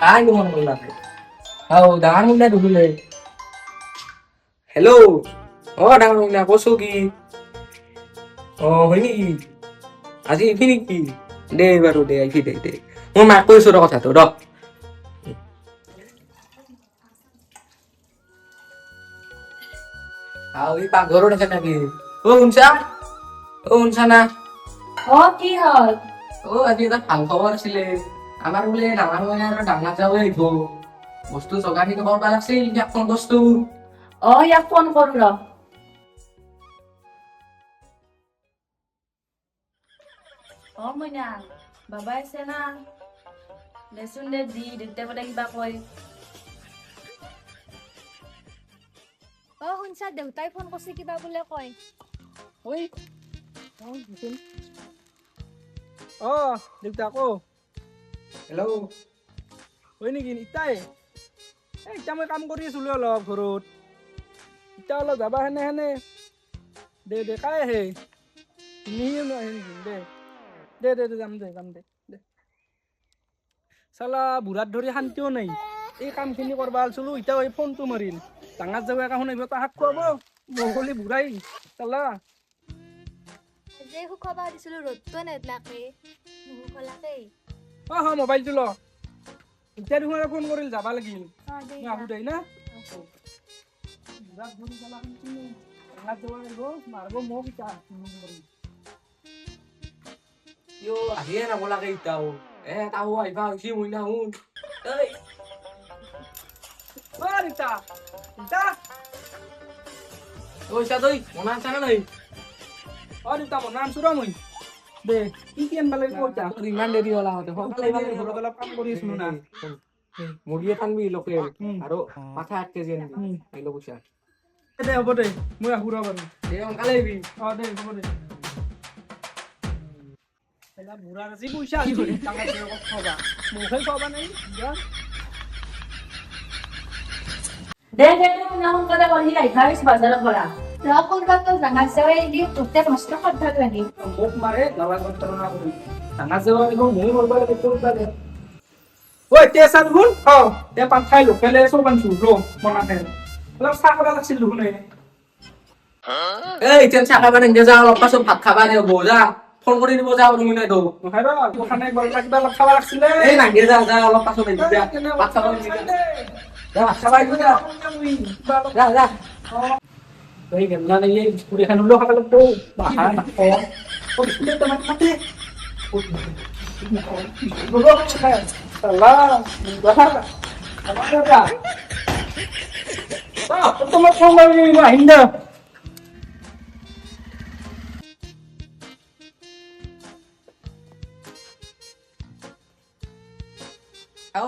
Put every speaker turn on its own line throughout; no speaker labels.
काय मग बोलला हो डाঙৰ মুন্না দুখিলে হেল্ল' ডাঙৰ মুন্না কৈছো কি হয় নেকি আজি আহিবি নেকি দে বাৰু দে আহিবি দে মই মাক কৈছো ৰ কথাটো ৰ এই পাকঘৰত আছে নেকি শুনছা না
কি হ'ল?
আজি এটা ভাল খবৰ আছিলে আমাৰ বোলে ডাঙৰ মুন্না আৰু ডাঙৰ যাৱে আহিব বস্তু যোগাৰ কৰিব লাগিছিল ইয়াক ফোন বস্তু
ইয়াক ফোন কৰো ৰ। মইনা বাবা আছে না দেচোন দে দেউতাই বোলে কিবা কয়।
শুনছা দেউতাই ফোন কৰিছে কিবা বোলে কয়।
দেউতা আকৌ
হেল্ল'
হয় নেকি ইতাই এতিয়া মই কাম কৰি আছিলো অলপ ঘৰত এতিয়া অলপ যাবা হেনে দে কাই আহে নিহিও নাহে নেকি দে যাম দে চালা বুঢ়াত ধৰি শান্তিও নাই এই কামখিনি কৰবা আলছিলো এতিয়া এই ফোনটো মাৰিল ডাঙৰ যাৱে এখন আহিব তাহাক খুৱাব মগলি বুঢ়াই চালা
যে সুখবা দিছিলো ৰ'দটো নেদলাকে নুশুকলাকে
মোবাইলটো ল এতিয়া দেখোন ফোন কৰিল যাবা লাগিল মই আহো দেই না বুঢ়াত ধৰি চালা শান্তি ডাঙৰ যাৱে আহিব মাৰিব মোক ইতা
আহিয়ে যাব লাগে ইতাও তাও আহিবা হৈছে মইনা শুন
ৰীতা
ইতা তই মনা আছা না নাই
ৰীতা মনা আনছো ৰ মই দে কি আনবা লাগিব এতিয়া
ইমান দেৰি হলা হতে
ঘৰত অলপ কাম কৰি আছিলো না
মুৰ্গী এখন বি লোকে আৰু মাথা 1 কেজি আনিবি এই লো পইচা
দে হ'ব দে মই আহো ৰ বাৰু
দে সোনকালে আহিবি
দে হ'ব দে এলা বুঢ়া আজি পইচা আছে ডাঙৰ দেউক খবা মুখে খবা নাই
দে সোনকালে কৰি আহিবা বাজাৰৰ পৰা
কোনোবা তো ডাঙৰ যাৱাই দিও তোতে মস্ত সদ্ভাগ লাগি
মোক মাৰে গালা গন্তৰনা কৰি ডাঙৰ যাৱা দিব মই কৰবা লাগে তোৰ বাদে তে চাল গুণ তে পাত খাই লোকেলে চব আনছো ৰ মনাতে অলপ চাহ কৰা লাগছিল দেখোন
এতিয়া চাহ খাবা নেকি যা অলপ পাছত ভাত খাবা দে বৌ যা ফোন কৰি দিব যা তুমি নাই তো
নহয় ৰ খানে গলটা কিবা অলপ খাবা লাগছিলে
নাগে যা অলপ পাছত আহিবি ভাত খাবা ভাত খাবা আহিবি যা
এই গেলা নাই এই বিস্কুট এখন হলেও খাব লাগতো বাহা নাখো বিস্কুট তোমার মাতে তোমার ফোন আহিম দে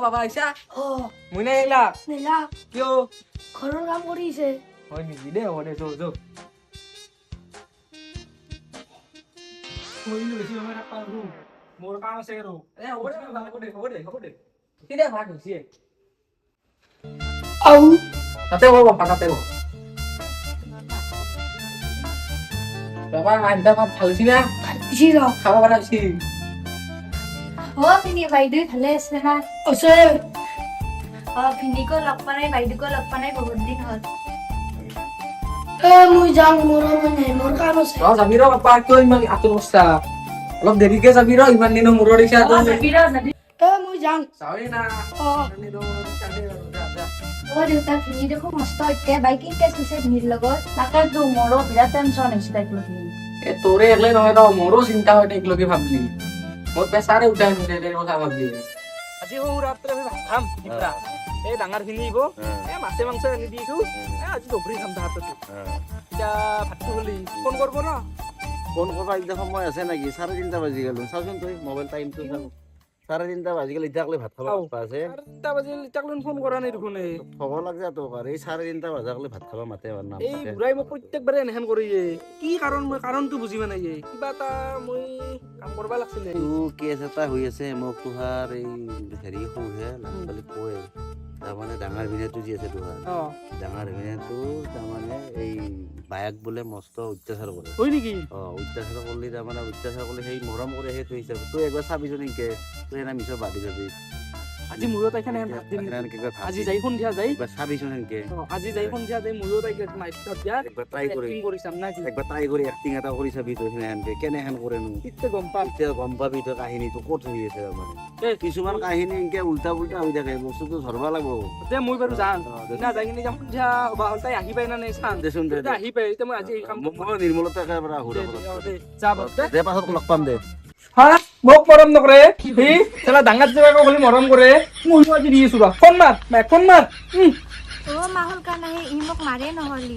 বাবা আহিছা মইনা আহিলা
নেলা
কিয়
ঘৰৰ কাম কৰিছে
হয় নেকি দে হ'ব দে যো
বেছি সময় নাপালো মোৰ কাম আছে আৰু
হ'ব দে কি দে ভাত হৈছে
আউ
তাতে হ'ব বাপা তাতে হ'ব বাবা আইতা ভাত ভাল হৈছে না
জি ৰ
খাব পৰা হৈছে
ভিনি বাইদেউ ভালে আছে না
আছে
ভিনিকো লগ পোৱা নাই বাইদেউকো লগ পোৱা নাই বহুত দিন হ'ল
মই যাম মোৰ কাম আছে
যাবি ৰ বাপা কিয় ইমান আতুৰ অৱস্থা অলপ দেৰিকে যাবি ৰ ইমান দিনৰ মূৰৰ দিছা
মই যাম
চাওঁৱেই না
দেউতা ভিনি দেখো মস্ত এতিয়া বাইকিং কেছ হৈছে ভিনিৰ লগত
তাকেতো মোৰো বিৰাট টেনচন হৈছে তাইক লৈ
তোৰে একলাই নহয় ৰ মোৰো চিন্তা হয় তাইক লগি ভাবলি মোৰ পেছাৰে উঠাই নিদে তাইৰ কথা ভাবলি
আজি ৰাত্ৰে আমি ভাত খাম কিবা এই ডাঙৰ খিনি আহিব মাছে মাংস আনি দিছো আজি গভৰি খাম তাহাঁততো এতিয়া ভাতটো হ'লি ফোন কৰিব ন
ফোন কৰবা এতিয়া সময় আছে নেকি 3:30 বাজি গেল চাচোন তই মোবাইল টাইমটো চাও 3:30 বাজি গেল এতিয়া ভাত খাবা আছে
3টা বাজিল ইটাক ফোন কৰা নাই দেখোন
থব লাগছে তোক আৰু এই 3:30 বাজাকলে ভাত খাবা মাতে নাম
এই বুঢ়াই মোক প্ৰত্যেকবাৰে এনেহেন কৰি কি কাৰণ মই কাৰণটো বুজি পোৱা নাই কিবা এটা মই কাম কৰবা লাগছিলে
কেছ এটা হৈ আছে মোক তোহাৰ এই হেৰি সৰুহে নামপালি কয় তাৰমানে ডাঙৰ ভিনেটো যি আছে তোহাৰ ডাঙৰ ভিনেটো তাৰমানে এই বায়াক বোলে মস্ত অত্যাচাৰ কৰে
হয় নেকি
অত্যাচাৰ কৰিলে তাৰমানে অত্যাচাৰ কৰিলে সেই মৰম কৰে সেইটো হিচাপে তই একবাৰ চাবিছো নেকি তই এনে মিছৰ বাদি যাবি
আজি ময়ো তাইক সেনেহেন ভাত দিম
সেনেহেন কিবা ভাত
আজি
দিম।
যাই সন্ধিয়া যাই
একবাৰ চাবিচোন সেনকে
আজি যাই সন্ধিয়া যাই ময়ো তাইক মাইকত দিয়াত
একবাৰ ট্ৰাই কৰি
এক্টিং কৰি চাম না কি
একবাৰ ট্ৰাই কৰি এক্টিং এটা কৰি চাবি তই সেনেহেনকে কেনেহেন কৰেনো
কিতে গম পাম
এতিয়া গম পাবি তই কাহিনীটো ক'ত হৈ আছে মানে
এই
কিছুমান কাহিনী এনেকে উল্টা পুল্টা হৈ থাকে বস্তুটো ধৰবা লাগিব
দে মই বাৰু যাম
অ, দে।
না যাই কিনে যাম সন্ধিয়া বা হ'ল তাই আহি পাই না নাই চাম
দেচোন দে
তেতিয়া আহি পাই এতিয়া মই আজি এই কাম
মই নিৰ্মলতা একেবাৰে আহো
দে,
দে
দে, অ, দে, যা বাৰু দে
দে পাছত লগ পাম দে
হা মোক মৰম নকৰে সি তেলা ডাঙৰ জেগাক খালি মৰম কৰে ময়ো আজি দি আছো ৰ ফোন মাত মাক ফোন মাত
অ' মাহুল কা নাহে ই মোক মাৰে নহলি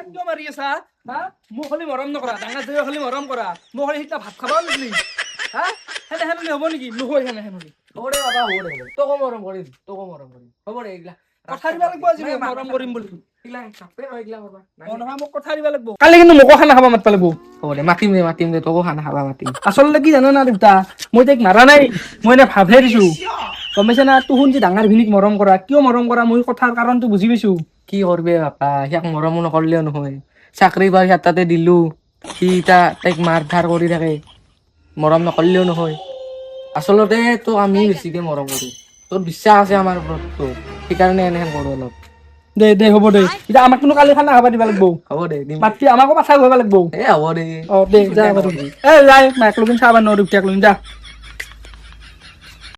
কিয় মাৰি আছা হা মোক খালি মৰম নকৰা ডাঙৰ জেগাক খালি মৰম কৰা মোক খালি সিদিনা ভাত খাব নিদিলি হা সেনে হ'ব নেকি নহয় সেনে
হ'ব দে বাবা হ'ব দে তোকো মৰম কৰিম তোকো মৰম কৰিম হ'ব দে এইগিলা
কথা দিব লাগিব আজি মোক মৰম কৰিম বুলি
এইগিলা চাপে হয় এইগিলা বাবা
অ নহয় মোক কথা দিব লাগিব কালি কিন্তু মোকো খানা খাব মাতিব লাগিব
হ'ব দে মাতিম দে তোকো খানা খাবা মাতিম
আচলতে কি জানো না দেউতা মই তাইক মাৰা নাই মই এনে ভাবহে দিছো গম পাইছা না তোহোন যে ডাঙৰ ভিনিক মৰম কৰা কিয় মৰম কৰা মই কথাৰ কাৰণটো বুজি পাইছো
কি কৰবি বাপা সিয়াক মৰমো নকৰিলেও নহয় চাকৰি পাই সিয়াৰ তাতে দিলো সি এতিয়া তাইক মাৰ ধাৰ কৰি থাকে মৰম নকৰিলেও নহয় আচলতে তো আমি বেছিকে মৰম কৰো তোৰ বিশ্বাস আছে আমাৰ ওপৰত তোৰ সেইকাৰণে এনেহেন কৰো অলপ
দে দে হ'ব দে এতিয়া আমাক কিন্তু কালি খানা খাব দিব লাগিব
হ'ব দে দিম
বাকী আমাকো কথা কৰিব লাগিব
এ হ'ব দে
অ দে যা বাৰু এ যাই মাক লগিন চাবা নোৱাৰো দেউতাক লগিন যা